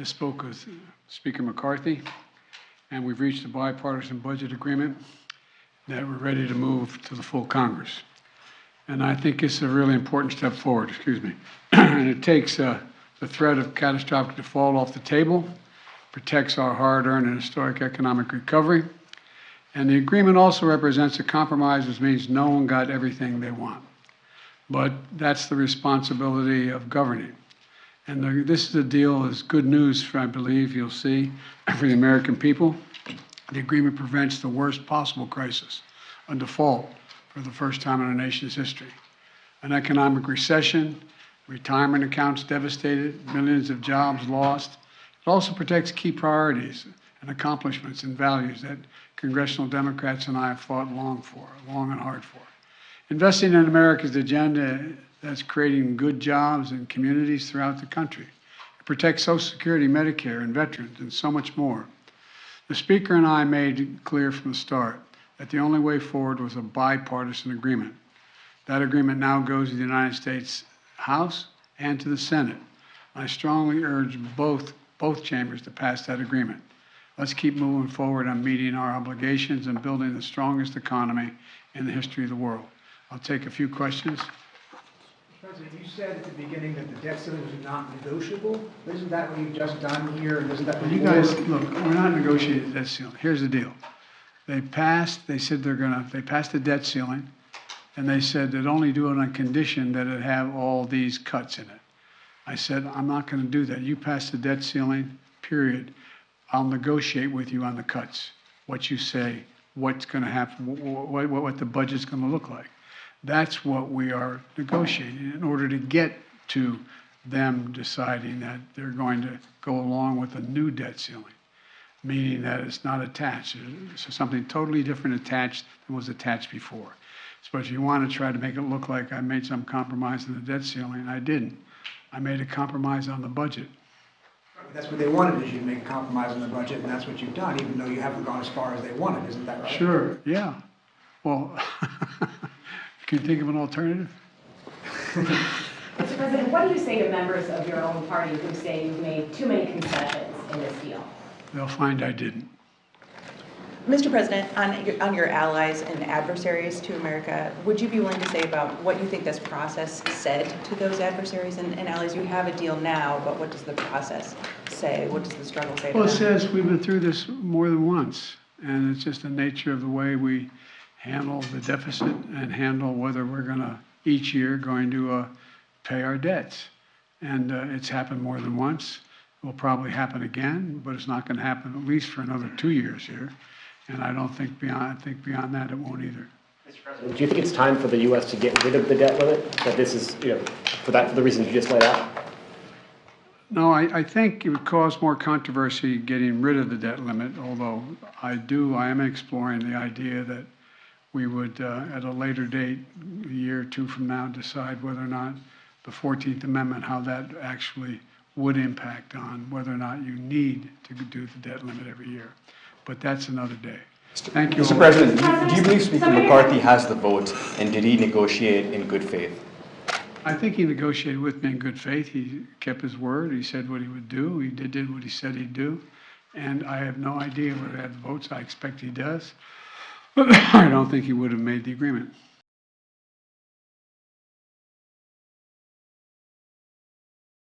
Just spoke with Speaker McCarthy, and we've reached a bipartisan budget agreement that we're ready to move to the full Congress. And I think it's a really important step forward, and it takes the threat of catastrophic default off the table, protects our hard-earned and historic economic recovery, and the agreement also represents a compromise, which means no one got everything they want. But that's the responsibility of governing. And this is a deal that's good news, I believe you'll see, for the American people. The agreement prevents the worst possible crisis, a default for the first time in our nation's history. An economic recession, retirement accounts devastated, millions of jobs lost. It also protects key priorities and accomplishments and values that congressional Democrats and I have fought long and hard for. Investing in America's agenda that's creating good jobs in communities throughout the country. It protects Social Security, Medicare, and veterans, and so much more. The Speaker and I made it clear from the start that the only way forward was a bipartisan agreement. That agreement now goes to the United States House and to the Senate. I strongly urge both chambers to pass that agreement. Let's keep moving forward on meeting our obligations and building the strongest economy in the history of the world. I'll take a few questions. President, you said at the beginning that the debt ceiling was not negotiable. Isn't that what you've just done here? And isn't that what you guys, look, we're not negotiating the debt ceiling. Here's the deal. They passed the debt ceiling, and they said they'd only do it on condition that it have all these cuts in it. I said, I'm not going to do that. You pass the debt ceiling, period. I'll negotiate with you on the cuts, what you say, what's going to happen, what the budget's going to look like. That's what we are negotiating in order to get to them deciding that they're going to go along with a new debt ceiling, meaning that it's not attached. It's something totally different attached than was attached before. So if you want to try to make it look like I made some compromise in the debt ceiling, I didn't. I made a compromise on the budget. That's what they wanted, is you to make a compromise on the budget, and that's what you've done, even though you haven't gone as far as they wanted. Isn't that right? Sure, yeah. Well, can you think of an alternative? Mr. President, what do you say to members of your own party who say you've made too many concessions in this deal? They'll find I didn't. Mr. President, on your allies and adversaries to America, would you be willing to say about what you think this process said to those adversaries and allies? You have a deal now, but what does the process say? What does the struggle say to them? Well, it says we've been through this more than once, and it's just the nature of the way we handle the deficit and handle whether we're going to, each year, going to pay our debts. And it's happened more than once. It will probably happen again, but it's not going to happen at least for another 2 years here. And I don't think beyond that it won't either. Mr. President, do you think it's time for the U.S. to get rid of the debt limit? That this is, for the reasons you just laid out? No, I think it would cause more controversy getting rid of the debt limit, although I am exploring the idea that we would, at a later date, a year or two from now, decide whether or not the 14th Amendment, how that actually would impact on whether or not you need to do the debt limit every year. But that's another day. Thank you. Mr. President, do you believe Speaker McCarthy has the vote, and did he negotiate in good faith? I think he negotiated with me in good faith. He kept his word. He said what he would do. He did what he said he'd do. And I have no idea whether he had the votes. I expect he does. But I don't think he would have made the agreement.